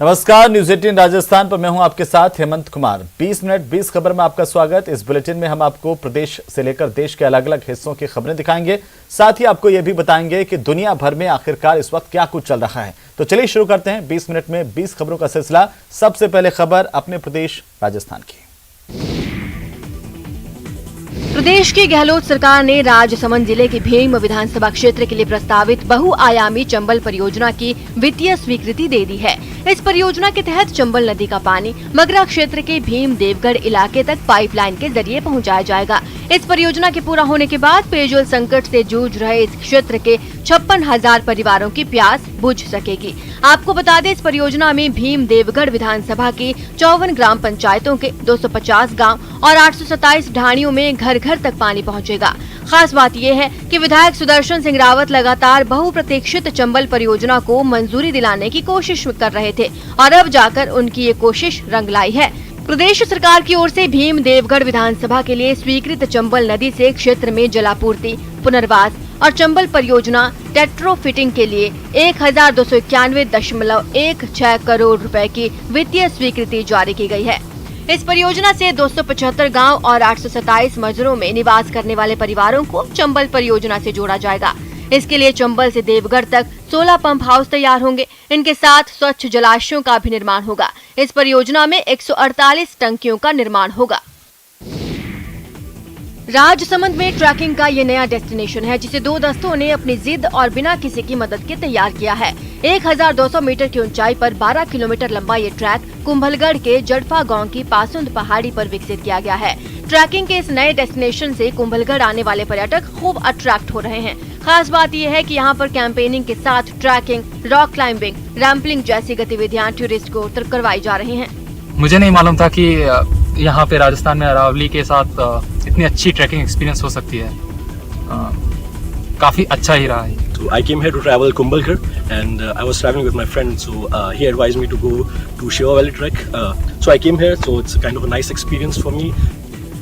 नमस्कार, न्यूज 18 राजस्थान पर मैं हूं आपके साथ हेमंत कुमार। 20 मिनट 20 खबर में आपका स्वागत। इस बुलेटिन में हम आपको प्रदेश से लेकर देश के अलग अलग हिस्सों की खबरें दिखाएंगे। साथ ही आपको यह भी बताएंगे कि दुनिया भर में आखिरकार इस वक्त क्या कुछ चल रहा है। तो चलिए शुरू करते हैं 20 मिनट में 20 खबरों का सिलसिला। सबसे पहले खबर अपने प्रदेश राजस्थान की। प्रदेश की गहलोत सरकार ने राजसमंद जिले के भीम विधानसभा क्षेत्र के लिए प्रस्तावित बहुआयामी चंबल परियोजना की वित्तीय स्वीकृति दे दी है। इस परियोजना के तहत चंबल नदी का पानी मगरा क्षेत्र के भीम देवगढ़ इलाके तक पाइपलाइन के जरिए पहुंचाया जाएगा। इस परियोजना के पूरा होने के बाद पेयजल संकट से जूझ रहे इस क्षेत्र के 56,000 परिवारों की प्यास बुझ सकेगी। आपको बता दें, इस परियोजना में भीम देवगढ़ विधानसभा की 54 ग्राम पंचायतों के 250 गांव और 827 ढाणियों में घर घर तक पानी पहुंचेगा। खास बात यह है कि विधायक सुदर्शन सिंह रावत लगातार बहुप्रतीक्षित चंबल परियोजना को मंजूरी दिलाने की कोशिश कर रहे थे और अब जाकर उनकी ये कोशिश रंग लाई है। प्रदेश सरकार की ओर से भीम देवगढ़ विधानसभा के लिए स्वीकृत चंबल नदी से क्षेत्र में जलापूर्ति, पुनर्वास और चंबल परियोजना टेट्रोफिटिंग के लिए 1291.16 करोड़ रुपए की वित्तीय स्वीकृति जारी की गई है। इस परियोजना से 275 गांव और 827 मजरों में निवास करने वाले परिवारों को चंबल परियोजना से जोड़ा जाएगा। इसके लिए चंबल से देवगढ़ तक 16 पंप हाउस तैयार होंगे। इनके साथ स्वच्छ जलाशयों का भी निर्माण होगा। इस परियोजना में 148 टंकियों का निर्माण होगा। राजसमंद में ट्रैकिंग का ये नया डेस्टिनेशन है, जिसे दो दस्तों ने अपनी जिद और बिना किसी की मदद के तैयार किया है। 1200 मीटर की ऊंचाई पर 12 किलोमीटर लंबा ये ट्रैक कुंभलगढ़ के जड़फा गांव की पासुंद पहाड़ी पर विकसित किया गया है। ट्रैकिंग के इस नए डेस्टिनेशन से कुंभलगढ़ आने वाले पर्यटक खूब अट्रैक्ट हो रहे हैं। खास बात यह है कि यहाँ पर कैंपेनिंग के साथ ट्रैकिंग, रॉक क्लाइंबिंग, रैम्पलिंग जैसी गतिविधियाँ टूरिस्ट को करवाई जा रही हैं। मुझे नहीं मालूम था कि यहाँ पे राजस्थान में अरावली के साथ इतनी अच्छी ट्रैकिंग एक्सपीरियंस हो सकती है। काफी अच्छा ही रहा है। So I came here to travel Kumbhalgarh and I was traveling with my friend, so he advised me to go to Shiva Valley Trek. So I came here, so it's kind of a nice experience for me.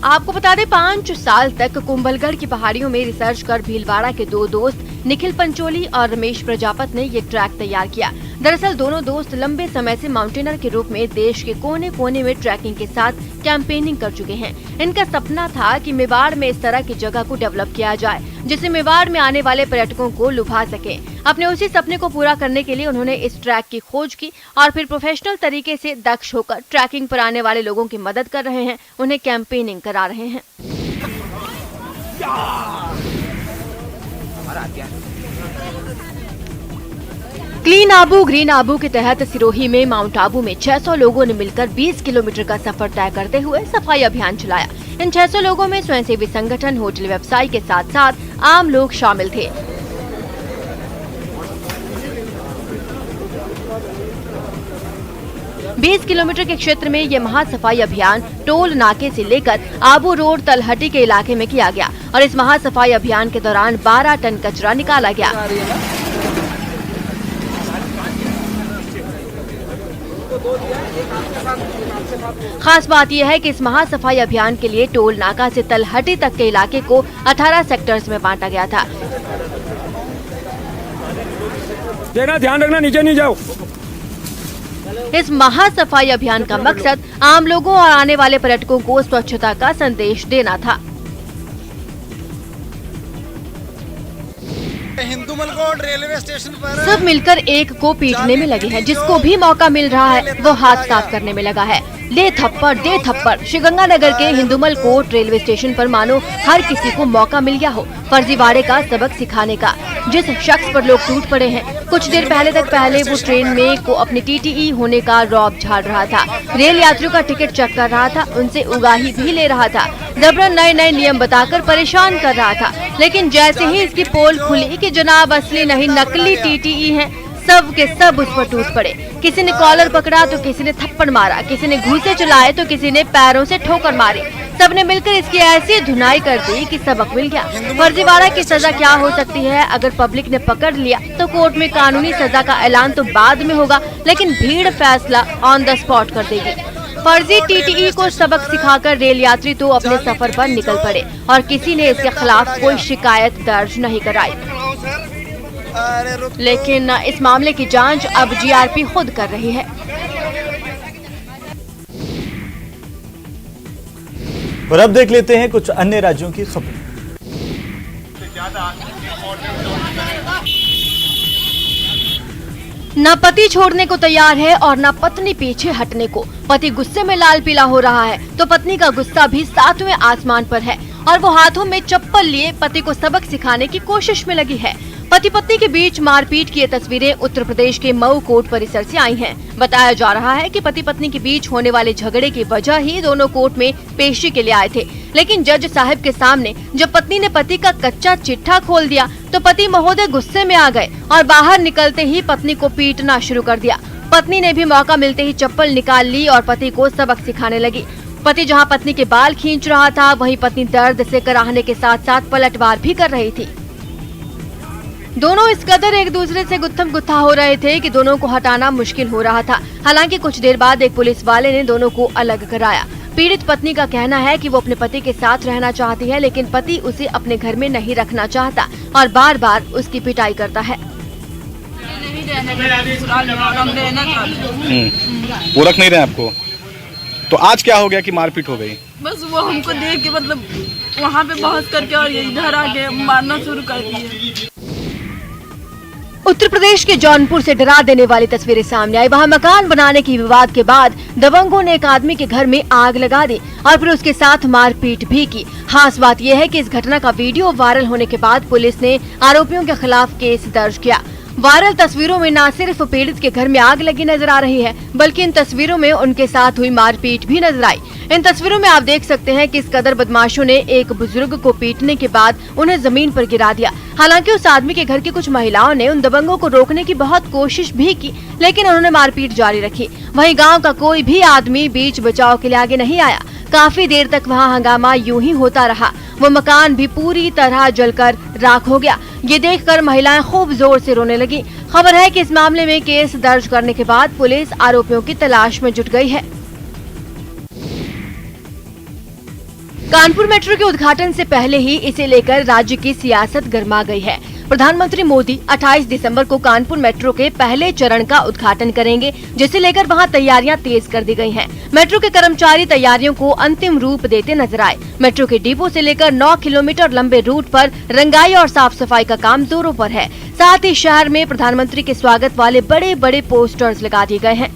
आपको बता दें, 5 साल तक कुंभलगढ़ की पहाड़ियों में research कर भीलवाड़ा के दो दोस्त निखिल पंचोली और रमेश प्रजापत ने ये ट्रैक तैयार किया। दरअसल दोनों दोस्त लंबे समय से माउंटेनर के रूप में देश के कोने कोने में ट्रैकिंग के साथ कैंपेनिंग कर चुके हैं। इनका सपना था कि मेवाड़ में इस तरह की जगह को डेवलप किया जाए, जिससे मेवाड़ में आने वाले पर्यटकों को लुभा सके। अपने उसी सपने को पूरा करने के लिए उन्होंने इस ट्रैक की खोज की और फिर प्रोफेशनल तरीके से दक्ष होकर ट्रैकिंग पर आने वाले लोगों की मदद कर रहे हैं, उन्हें कैंपेनिंग करा रहे हैं। क्लीन आबू ग्रीन आबू के तहत सिरोही में माउंट आबू में 600 लोगों ने मिलकर 20 किलोमीटर का सफर तय करते हुए सफाई अभियान चलाया। इन 600 लोगों में स्वयंसेवी संगठन, होटल व्यवसायी के साथ साथ आम लोग शामिल थे। बीस किलोमीटर के क्षेत्र में ये महासफाई अभियान टोल नाके से लेकर आबू रोड तलहटी के इलाके में किया गया और इस महासफाई अभियान के दौरान 12 टन कचरा निकाला गया। खास बात यह है कि इस महासफाई अभियान के लिए टोल नाका से तलहटी तक के इलाके को 18 सेक्टर्स में बांटा गया था। ध्यान रखना, नीचे नहीं जाओ। इस महासफाई अभियान का मकसद आम लोगों और आने वाले पर्यटकों को स्वच्छता का संदेश देना था। रेलवे स्टेशन पर सब मिलकर एक को पीटने में लगे हैं। जिसको भी मौका मिल रहा है वो हाथ साफ करने में लगा है। ले थप्पड़ दे थप्पड़। श्रीगंगानगर के हिंदुमल कोट रेलवे स्टेशन पर मानो हर किसी को मौका मिल गया हो फर्जीवाड़े का सबक सिखाने का। जिस शख्स पर लोग टूट पड़े हैं, कुछ देर पहले वो ट्रेन में को अपनी TTE होने का रौब झाड़ रहा था, रेल यात्रियों का टिकट चेक कर रहा था, उनसे उगाही भी ले रहा था, जबरन नए नए नियम बताकर परेशान कर रहा था। लेकिन जैसे ही इसकी पोल खुली कि जनाब असली नहीं नकली TTE है, सब के सब उस पर टूट पड़े। किसी ने कॉलर पकड़ा तो किसी ने थप्पड़ मारा, किसी ने घूंसे चलाए तो किसी ने पैरों से ठोकर मारी। सबने मिलकर इसकी ऐसी धुनाई कर दी कि सबक मिल गया। फर्जीवाड़ा की सजा क्या हो सकती है? अगर पब्लिक ने पकड़ लिया तो कोर्ट में कानूनी सजा का ऐलान तो बाद में होगा, लेकिन भीड़ फैसला ऑन द स्पॉट कर देगी। फर्जी TTE को सबक सिखाकर रेल यात्री तो अपने सफर पर निकल पड़े और किसी ने इसके खिलाफ कोई शिकायत दर्ज नहीं कराई। अरे रुक। लेकिन इस मामले की जांच अब जीआरपी खुद कर रही है। और अब देख लेते हैं कुछ अन्य राज्यों की खबर। न पति छोड़ने को तैयार है और न पत्नी पीछे हटने को। पति गुस्से में लाल पीला हो रहा है तो पत्नी का गुस्सा भी सातवें आसमान पर है और वो हाथों में चप्पल लिए पति को सबक सिखाने की कोशिश में लगी है। पति पत्नी के बीच मारपीट की ये तस्वीरें उत्तर प्रदेश के मऊ कोर्ट परिसर से आई हैं। बताया जा रहा है कि पति पत्नी के बीच होने वाले झगड़े की वजह ही दोनों कोर्ट में पेशी के लिए आए थे, लेकिन जज साहब के सामने जब पत्नी ने पति का कच्चा चिट्ठा खोल दिया तो पति महोदय गुस्से में आ गए और बाहर निकलते ही पत्नी को पीटना शुरू कर दिया। पत्नी ने भी मौका मिलते ही चप्पल निकाल ली और पति को सबक सिखाने लगी। पति जहां पत्नी के बाल खींच रहा था, वहीं पत्नी दर्द से कराहने के साथ साथ पलटवार भी कर रही थी। दोनों इस कदर एक दूसरे से गुत्थम गुत्था हो रहे थे कि दोनों को हटाना मुश्किल हो रहा था। हालांकि कुछ देर बाद एक पुलिस वाले ने दोनों को अलग कराया। पीड़ित पत्नी का कहना है कि वो अपने पति के साथ रहना चाहती है, लेकिन पति उसे अपने घर में नहीं रखना चाहता और बार बार उसकी पिटाई करता है। वो रख नहीं रहे आपको, तो आज क्या हो गया कि मारपीट हो गई? बस वो हमको देख के मतलब वहाँ पे बहस करके और इधर आके मारना शुरू कर दिए। उत्तर प्रदेश के जौनपुर से डरा देने वाली तस्वीरें सामने आई। वहां मकान बनाने की विवाद के बाद दबंगों ने एक आदमी के घर में आग लगा दी और फिर उसके साथ मारपीट भी की। खास बात यह है कि इस घटना का वीडियो वायरल होने के बाद पुलिस ने आरोपियों के खिलाफ केस दर्ज किया। वायरल तस्वीरों में न सिर्फ पीड़ित के घर में आग लगी नजर आ रही है, बल्कि इन तस्वीरों में उनके साथ हुई मारपीट भी नजर आई। इन तस्वीरों में आप देख सकते हैं कि इस कदर बदमाशों ने एक बुजुर्ग को पीटने के बाद उन्हें जमीन पर गिरा दिया। हालांकि उस आदमी के घर की कुछ महिलाओं ने उन दबंगों को रोकने की बहुत कोशिश भी की, लेकिन उन्होंने मारपीट जारी रखी। वहीं गांव का कोई भी आदमी बीच बचाव के लिए आगे नहीं आया। काफी देर तक वहां हंगामा यूं ही होता रहा। वो मकान भी पूरी तरह जलकर राख हो गया। ये देखकर महिलाएं खूब जोर से रोने लगी। खबर है कि इस मामले में केस दर्ज करने के बाद पुलिस आरोपियों की तलाश में जुट गई है। कानपुर मेट्रो के उद्घाटन से पहले ही इसे लेकर राज्य की सियासत गर्मा गई है। प्रधानमंत्री मोदी 28 दिसंबर को कानपुर मेट्रो के पहले चरण का उद्घाटन करेंगे, जिसे लेकर वहां तैयारियां तेज कर दी गई हैं। मेट्रो के कर्मचारी तैयारियों को अंतिम रूप देते नजर आए। मेट्रो के डिपो से लेकर 9 किलोमीटर लंबे रूट पर रंगाई और साफ सफाई का काम जोरों पर है। साथ ही शहर में प्रधानमंत्री के स्वागत वाले बड़े बड़े पोस्टर्स लगा दिए गए हैं।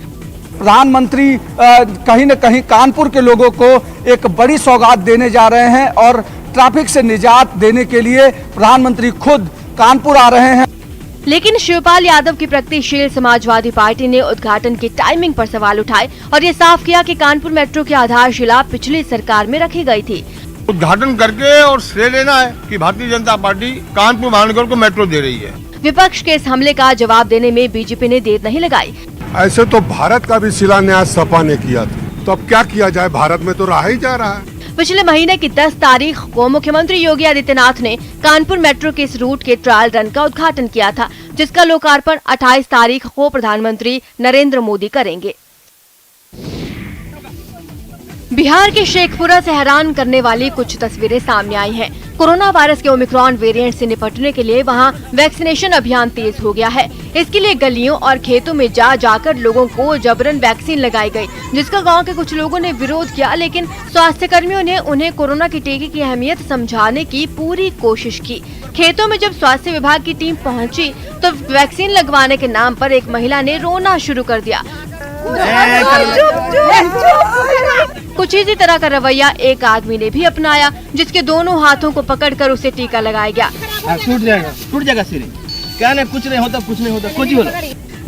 प्रधानमंत्री कहीं न कहीं कानपुर के लोगों को एक बड़ी सौगात देने जा रहे हैं और ट्रैफिक से निजात देने के लिए प्रधानमंत्री खुद कानपुर आ रहे हैं। लेकिन शिवपाल यादव की प्रगतिशील समाजवादी पार्टी ने उद्घाटन की टाइमिंग पर सवाल उठाए और ये साफ किया कि कानपुर मेट्रो की आधारशिला पिछली सरकार में रखी गई थी। उद्घाटन करके और श्रेय लेना है कि भारतीय जनता पार्टी कानपुर महानगर को मेट्रो दे रही है। विपक्ष के इस हमले का जवाब देने में बीजेपी ने देर नहीं लगाई। ऐसे तो भारत का भी शिलान्यास सपा ने किया था, तो अब क्या किया जाए, भारत में तो रहा ही जा रहा है। पिछले महीने की 10 तारीख को मुख्यमंत्री योगी आदित्यनाथ ने कानपुर मेट्रो के इस रूट के ट्रायल रन का उद्घाटन किया था, जिसका लोकार्पण 28 तारीख को प्रधानमंत्री नरेंद्र मोदी करेंगे। बिहार के शेखपुरा से हैरान करने वाली कुछ तस्वीरें सामने आई हैं। कोरोना वायरस के ओमिक्रॉन वेरिएंट से निपटने के लिए वहां वैक्सीनेशन अभियान तेज हो गया है। इसके लिए गलियों और खेतों में जाकर लोगों को जबरन वैक्सीन लगाई गई, जिसका गांव के कुछ लोगों ने विरोध किया, लेकिन स्वास्थ्य कर्मियों ने उन्हें कोरोना के टीके की अहमियत समझाने की पूरी कोशिश की। खेतों में जब स्वास्थ्य विभाग की टीम पहुंची तो वैक्सीन लगवाने के नाम पर एक महिला ने रोना शुरू कर दिया। कुछ इसी तरह का रवैया एक आदमी ने भी अपनाया, जिसके दोनों हाथों को पकड़कर उसे टीका लगाया गया। टूट जाएगा सिर, क्या नहीं, कुछ नहीं होता, कुछ ही होला।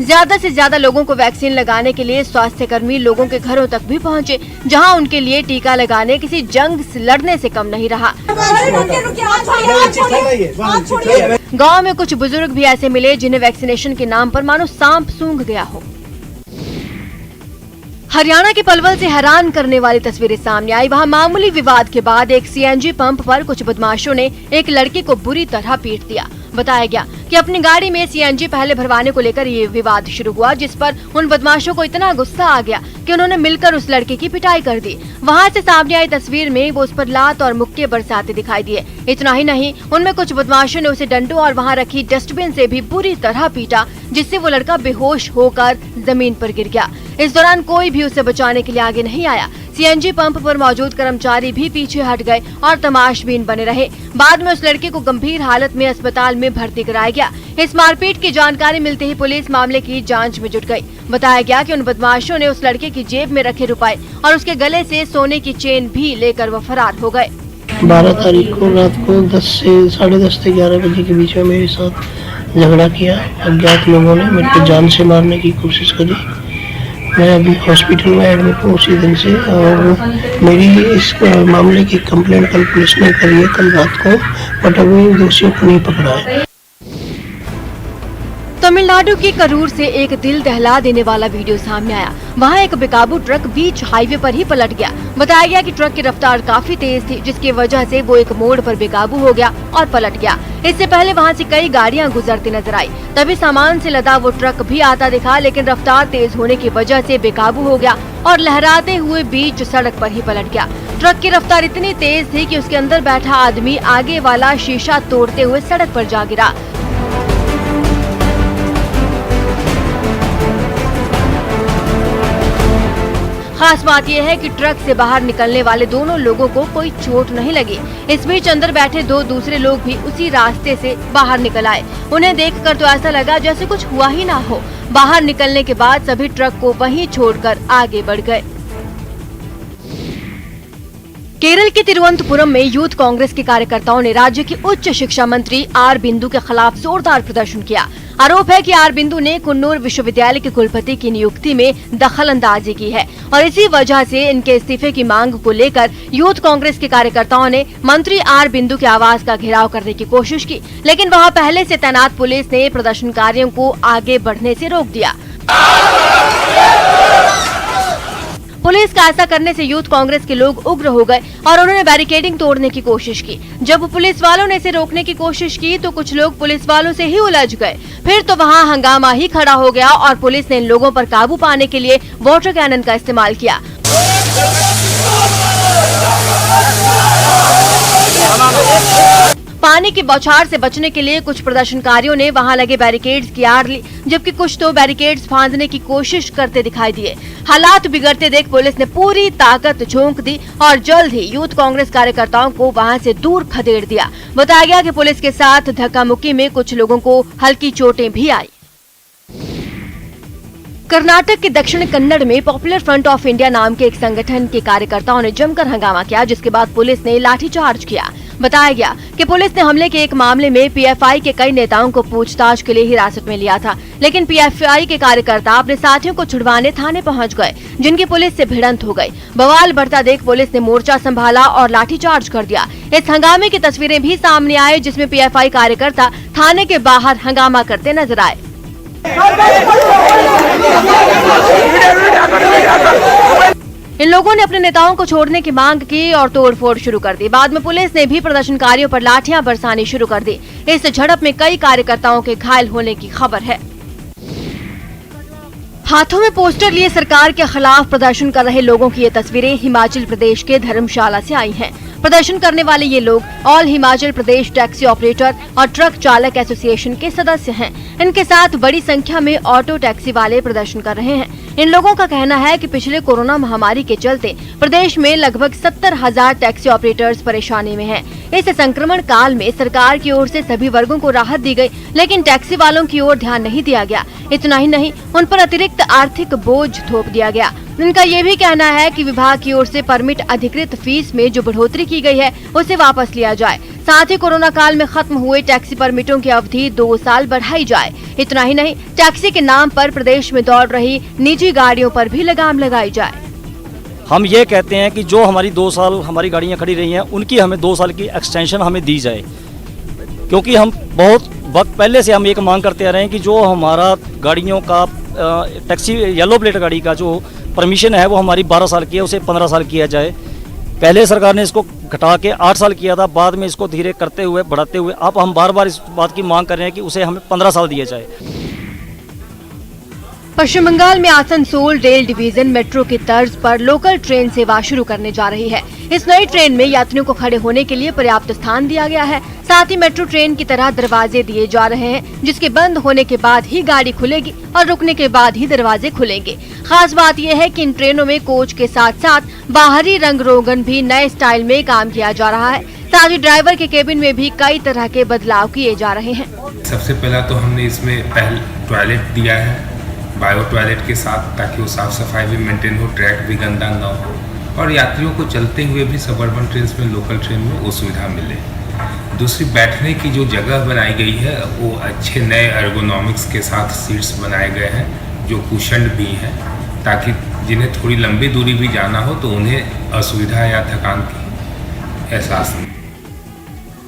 ज्यादा से ज्यादा लोगों को वैक्सीन लगाने के लिए स्वास्थ्य कर्मी लोगों के घरों तक भी पहुंचे, जहां उनके लिए टीका लगाने किसी जंग से लड़ने से कम नहीं रहा। गांव में कुछ बुजुर्ग भी ऐसे मिले जिन्हें वैक्सीनेशन के नाम पर मानो सांप सूंघ गया हो। हरियाणा के पलवल से हैरान करने वाली तस्वीरें सामने आई। वहां मामूली विवाद के बाद एक सीएनजी पंप पर कुछ बदमाशों ने एक लड़के को बुरी तरह पीट दिया। बताया गया कि अपनी गाड़ी में सीएनजी पहले भरवाने को लेकर ये विवाद शुरू हुआ, जिस पर उन बदमाशों को इतना गुस्सा आ गया कि उन्होंने मिलकर उस लड़के की पिटाई कर दी। वहाँ से सामने आई तस्वीर में वो उस पर लात और मुक्के बरसाते दिखाई दिए। इतना ही नहीं, उनमें कुछ बदमाशों ने उसे डंडों और वहाँ रखी डस्टबिन से भी बुरी तरह पीटा, जिससे वो लड़का बेहोश होकर जमीन पर गिर गया। इस दौरान कोई भी उसे बचाने के लिए आगे नहीं आया। सीएनजी पंप पर मौजूद कर्मचारी भी पीछे हट गए और तमाशबीन बने रहे। बाद में उस लड़के को गंभीर हालत में अस्पताल में भर्ती कराया गया। इस मारपीट की जानकारी मिलते ही पुलिस मामले की जांच में जुट गई। बताया गया कि उन बदमाशों ने उस लड़के की जेब में रखे रुपए और उसके गले से सोने की चेन भी लेकर वो फरार हो गए। 12 तारीख को रात को 10 से 10:30 से 11 बजे के बीच में मेरे साथ झगड़ा किया। अज्ञात लोगों ने मेरे को जान से मारने की कोशिश करी। मैं अभी हॉस्पिटल में एडमिट हूँ उसी दिन से, और मेरी इस मामले की कंप्लेंट कल पुलिस ने करी है, कल रात को, बट अभी दोषियों को नहीं पकड़ा है। तमिलनाडु के करूर से एक दिल दहला देने वाला वीडियो सामने आया। वहाँ एक बेकाबू ट्रक बीच हाईवे पर ही पलट गया। बताया गया कि ट्रक की रफ्तार काफी तेज थी, जिसकी वजह से वो एक मोड़ पर बेकाबू हो गया और पलट गया। इससे पहले वहाँ से कई गाड़ियाँ गुजरती नजर आई। तभी सामान से लदा वो ट्रक भी आता दिखा, लेकिन रफ्तार तेज होने की वजह से बेकाबू हो गया और लहराते हुए बीच सड़क पर ही पलट गया। ट्रक की रफ्तार इतनी तेज थी कि उसके अंदर बैठा आदमी आगे वाला शीशा तोड़ते हुए सड़क पर जा गिरा। खास बात यह है कि ट्रक से बाहर निकलने वाले दोनों लोगों को कोई चोट नहीं लगी। इस बीच अंदर बैठे 2 दूसरे लोग भी उसी रास्ते से बाहर निकल आए। उन्हें देखकर तो ऐसा लगा जैसे कुछ हुआ ही ना हो। बाहर निकलने के बाद सभी ट्रक को वहीं छोड़कर आगे बढ़ गए। केरल के तिरुवनंतपुरम में यूथ कांग्रेस के कार्यकर्ताओं ने राज्य की उच्च शिक्षा मंत्री आर बिंदु के खिलाफ जोरदार प्रदर्शन किया। आरोप है कि आर बिंदु ने कुन्नूर विश्वविद्यालय के कुलपति की नियुक्ति में दखलंदाजी की है और इसी वजह से इनके इस्तीफे की मांग को लेकर यूथ कांग्रेस के कार्यकर्ताओं ने मंत्री आर बिंदु के आवास का घेराव करने की कोशिश की, लेकिन वहां पहले से तैनात पुलिस ने प्रदर्शनकारियों को आगे बढ़ने से रोक दिया। पुलिस का ऐसा करने से यूथ कांग्रेस के लोग उग्र हो गए और उन्होंने बैरिकेडिंग तोड़ने की कोशिश की। जब पुलिस वालों ने इसे रोकने की कोशिश की तो कुछ लोग पुलिस वालों से ही उलझ गए। फिर तो वहां हंगामा ही खड़ा हो गया और पुलिस ने इन लोगों पर काबू पाने के लिए वाटर कैनन का इस्तेमाल किया। पानी की बौछार से बचने के लिए कुछ प्रदर्शनकारियों ने वहां लगे बैरिकेड्स की आड़ ली, जबकि कुछ तो बैरिकेड्स फांदने की कोशिश करते दिखाई दिए। हालात बिगड़ते देख पुलिस ने पूरी ताकत झोंक दी और जल्द ही यूथ कांग्रेस कार्यकर्ताओं को वहां से दूर खदेड़ दिया। बताया गया कि पुलिस के साथ धक्का मुक्की में कुछ लोगों को हल्की चोटें भी आई। कर्नाटक के दक्षिण कन्नड़ में पॉपुलर फ्रंट ऑफ इंडिया नाम के एक संगठन के कार्यकर्ताओं ने जमकर हंगामा किया, जिसके बाद पुलिस ने लाठीचार्ज किया। बताया गया कि पुलिस ने हमले के एक मामले में पीएफआई के कई नेताओं को पूछताछ के लिए हिरासत में लिया था, लेकिन पीएफआई के कार्यकर्ता अपने साथियों को छुड़वाने थाने पहुंच गए, जिनकी पुलिस से भिड़ंत हो गई। बवाल बढ़ता देख पुलिस ने मोर्चा संभाला और लाठीचार्ज कर दिया। इस हंगामे की तस्वीरें भी सामने आई, जिसमें पीएफआई कार्यकर्ता थाने के बाहर हंगामा करते नजर आए। इन लोगों ने अपने नेताओं को छोड़ने की मांग की और तोड़फोड़ शुरू कर दी। बाद में पुलिस ने भी प्रदर्शनकारियों पर लाठियां बरसानी शुरू कर दी। इस झड़प में कई कार्यकर्ताओं के घायल होने की खबर है। हाथों में पोस्टर लिए सरकार के खिलाफ प्रदर्शन कर रहे लोगों की ये तस्वीरें हिमाचल प्रदेश के धर्मशाला से आई हैं। प्रदर्शन करने वाले ये लोग all Himachal Pradesh taxi operator और ट्रक चालक एसोसिएशन के सदस्य हैं। इनके साथ बड़ी संख्या में ऑटो टैक्सी वाले प्रदर्शन कर रहे हैं। इन लोगों का कहना है कि पिछले कोरोना महामारी के चलते प्रदेश में लगभग 70,000 टैक्सी ऑपरेटर्स परेशानी में हैं। इस संक्रमण काल में सरकार की ओर से सभी वर्गों को राहत दी गई, लेकिन टैक्सी वालों की ओर ध्यान नहीं दिया गया। इतना ही नहीं, उन पर अतिरिक्त आर्थिक बोझ थोप दिया गया। इनका ये भी कहना है कि विभाग की ओर से परमिट अधिकृत फीस में जो बढ़ोतरी की गई है उसे वापस लिया जाए। साथ ही कोरोना काल में खत्म हुए टैक्सी परमिटों की अवधि 2 साल बढ़ाई जाए। इतना ही नहीं, टैक्सी के नाम पर प्रदेश में दौड़ रही निजी गाड़ियों पर भी लगाम लगाई जाए। हम ये कहते हैं कि जो हमारी 2 साल हमारी गाड़ियां खड़ी रही हैं, उनकी हमें 2 साल की एक्सटेंशन हमें दी जाए, क्योंकि हम बहुत वक्त पहले से हम एक मांग करते आ रहे हैं कि जो हमारा गाड़ियों का टैक्सी येलो प्लेट गाड़ी का जो परमिशन है वो हमारी 12 साल की है, उसे 15 साल किया जाए। पहले सरकार ने इसको घटा के 8 साल किया था, बाद में इसको धीरे करते हुए बढ़ाते हुए अब हम बार बार इस बात की मांग कर रहे हैं कि उसे हमें 15 साल दिए जाए। पश्चिम बंगाल में आसनसोल रेल डिवीजन मेट्रो की तर्ज पर लोकल ट्रेन सेवा शुरू करने जा रही है। इस नई ट्रेन में यात्रियों को खड़े होने के लिए पर्याप्त स्थान दिया गया है। साथ ही मेट्रो ट्रेन की तरह दरवाजे दिए जा रहे हैं, जिसके बंद होने के बाद ही गाड़ी खुलेगी और रुकने के बाद ही दरवाजे खुलेंगे। खास बात यह है कि इन ट्रेनों में कोच के साथ साथ बाहरी रंग रोगन भी नए स्टाइल में काम किया जा रहा है। साथ ही ड्राइवर के केबिन में भी कई तरह के बदलाव किए जा रहे हैं। सबसे पहला तो हमने इसमें पहले टॉयलेट दिया है, बायो टॉयलेट के साथ, ताकि वो साफ सफाई भी मेंटेन हो, ट्रैक भी गंदा ना हो और यात्रियों को चलते हुए भी सबअर्बन ट्रेन में, लोकल ट्रेन में वो सुविधा मिले। दूसरी, बैठने की जो जगह बनाई गई है वो अच्छे नए एर्गोनॉमिक्स के साथ सीट्स बनाए गए हैं जो कुशन्ड भी हैं, ताकि जिन्हें थोड़ी लंबी दूरी भी जाना हो तो उन्हें असुविधा या थकान की एहसास नहीं।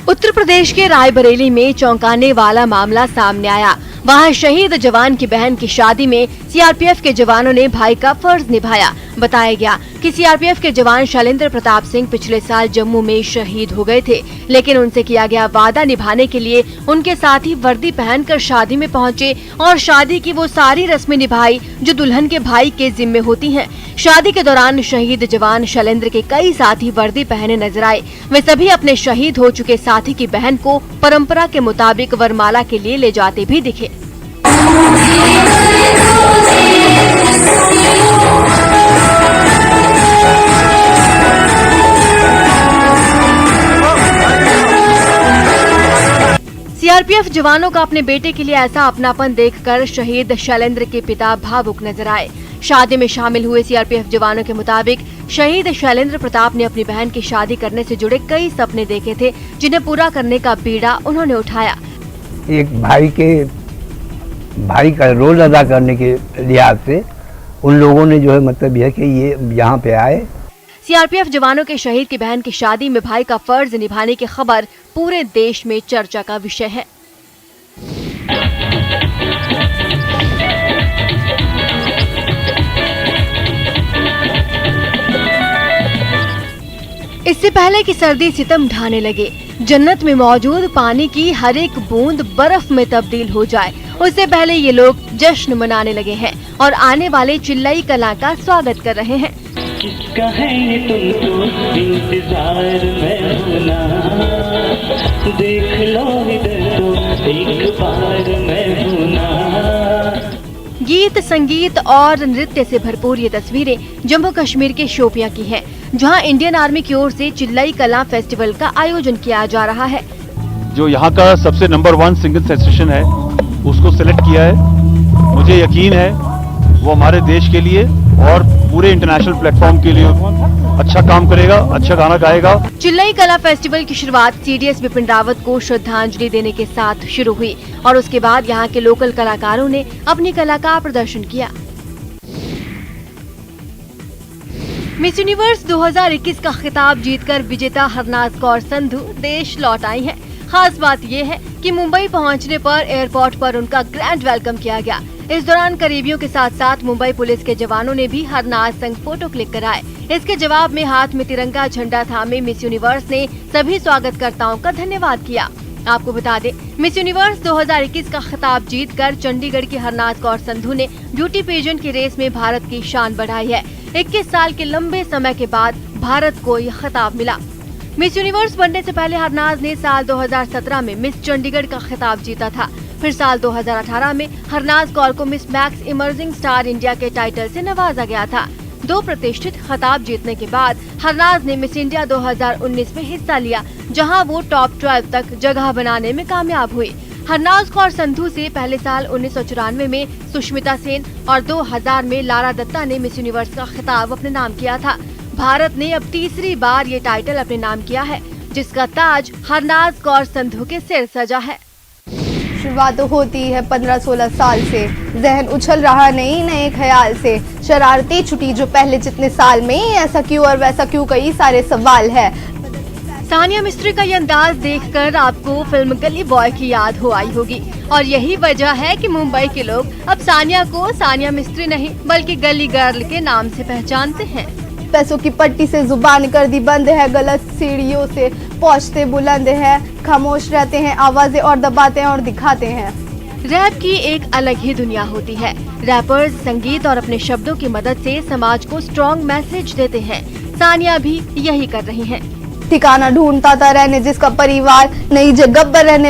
उत्तर प्रदेश के रायबरेली में चौंकाने वाला मामला सामने आया। वहां शहीद जवान की बहन की शादी में सीआरपीएफ के जवानों ने भाई का फर्ज निभाया। बताया गया कि सीआरपीएफ के जवान शैलेंद्र प्रताप सिंह पिछले साल जम्मू में शहीद हो गए थे, लेकिन उनसे किया गया वादा निभाने के लिए उनके साथी वर्दी पहनकर शादी में पहुंचे और शादी की वो सारी रस्में निभाई जो दुल्हन के भाई के जिम्मे होती हैं। शादी के दौरान शहीद जवान शैलेंद्र के कई साथी वर्दी पहने नजर आए। वे सभी अपने शहीद हो चुके साथी की बहन को परंपरा के मुताबिक वरमाला के लिए ले जाते भी दिखे। सीआरपीएफ जवानों का अपने बेटे के लिए ऐसा अपनापन देखकर शहीद शैलेंद्र के पिता भावुक नजर आए। शादी में शामिल हुए सीआरपीएफ जवानों के मुताबिक शहीद शैलेंद्र प्रताप ने अपनी बहन की शादी करने से जुड़े कई सपने देखे थे, जिन्हें पूरा करने का बीड़ा उन्होंने उठाया। एक भाई का रोल अदा करने के लिहाज से उन लोगों ने जो है मतलब यह कि ये यहाँ पे आए। सीआरपीएफ जवानों के शहीद की बहन की शादी में भाई का फर्ज निभाने की खबर पूरे देश में चर्चा का विषय है। इससे पहले कि सर्दी सितम ढाने लगे, जन्नत में मौजूद पानी की हर एक बूंद बर्फ में तब्दील हो जाए, उससे पहले ये लोग जश्न मनाने लगे हैं और आने वाले चिल्लाई कला का स्वागत कर रहे हैं। किसका है ये तुमको इंतजार में होना, देख लो इधर तो एक बार मैं होना। गीत, संगीत और नृत्य से भरपूर ये तस्वीरें जम्मू कश्मीर के शोपियां की हैं, जहां इंडियन आर्मी की ओर से चिल्लाई कला फेस्टिवल का आयोजन किया जा रहा है। जो यहाँ का सबसे नंबर 1 सिंगल सेंसेशन है उसको सिलेक्ट किया है। मुझे यकीन है वो हमारे देश के लिए और पूरे इंटरनेशनल प्लेटफॉर्म के लिए अच्छा काम करेगा, अच्छा गाना गाएगा। चिल्लाई कला फेस्टिवल की शुरुआत सीडीएस बिपिन रावत को श्रद्धांजलि देने के साथ शुरू हुई और उसके बाद यहाँ के लोकल कलाकारों ने अपनी कला का प्रदर्शन किया। मिस यूनिवर्स 2021 का खिताब जीतकर विजेता हरनाज कौर संधू देश लौट आई हैं। खास बात ये है कि मुंबई पहुंचने पर एयरपोर्ट पर उनका ग्रैंड वेलकम किया गया। इस दौरान करीबियों के साथ साथ मुंबई पुलिस के जवानों ने भी हरनाज संग फोटो क्लिक कराए। इसके जवाब में हाथ में तिरंगा झंडा थामे मिस यूनिवर्स ने सभी स्वागतकर्ताओं का धन्यवाद किया। आपको बता दें, मिस यूनिवर्स 2021 का खिताब जीतकर चंडीगढ़ की हरनाज कौर संधू ने ब्यूटी पेजेंट की रेस में भारत की शान बढ़ाई है। 21 साल के लंबे समय के बाद भारत को यह खिताब मिला। मिस यूनिवर्स बनने से पहले हरनाज ने साल 2017 में मिस चंडीगढ़ का खिताब जीता था। फिर साल 2018 में हरनाज कौर को miss max emerging star India के टाइटल से नवाजा गया था। 2 प्रतिष्ठित खिताब जीतने के बाद हरनाज ने मिस इंडिया 2019 में हिस्सा लिया, जहां वो टॉप 12 तक जगह बनाने में कामयाब हुई। हरनाज कौर संधू से पहले साल 1994 में सुष्मिता सेन और 2000 में लारा दत्ता ने मिस यूनिवर्स का खिताब अपने नाम किया था। भारत ने अब तीसरी बार ये टाइटल अपने नाम किया है, जिसका ताज हरनाज कौर संधू के सिर सजा है। शुरुआत तो होती है 15-16 साल से, जहन उछल रहा नए ख्याल से, शरारती छुट्टी जो पहले जितने साल में, ऐसा क्यों और वैसा क्यों, कई सारे सवाल है। सानिया मिस्त्री का ये अंदाज देखकर आपको फिल्म गली बॉय की याद हो आई होगी और यही वजह है कि मुंबई के लोग अब सानिया को सानिया मिस्त्री नहीं बल्कि गली गर्ल के नाम से पहचानते हैं। पैसों की पट्टी से जुबान कर दी बंद है, गलत सीढ़ियों से पहुंचते बुलंद है, खामोश रहते हैं, आवाजें और दबाते हैं और दिखाते हैं। रैप की एक अलग ही दुनिया होती है। रैपर्स संगीत और अपने शब्दों की मदद से समाज को स्ट्रॉन्ग मैसेज देते हैं। सानिया भी यही कर रही हैं। ठिकाना ढूंढता था रहने जिसका परिवार, नई जगह पर रहने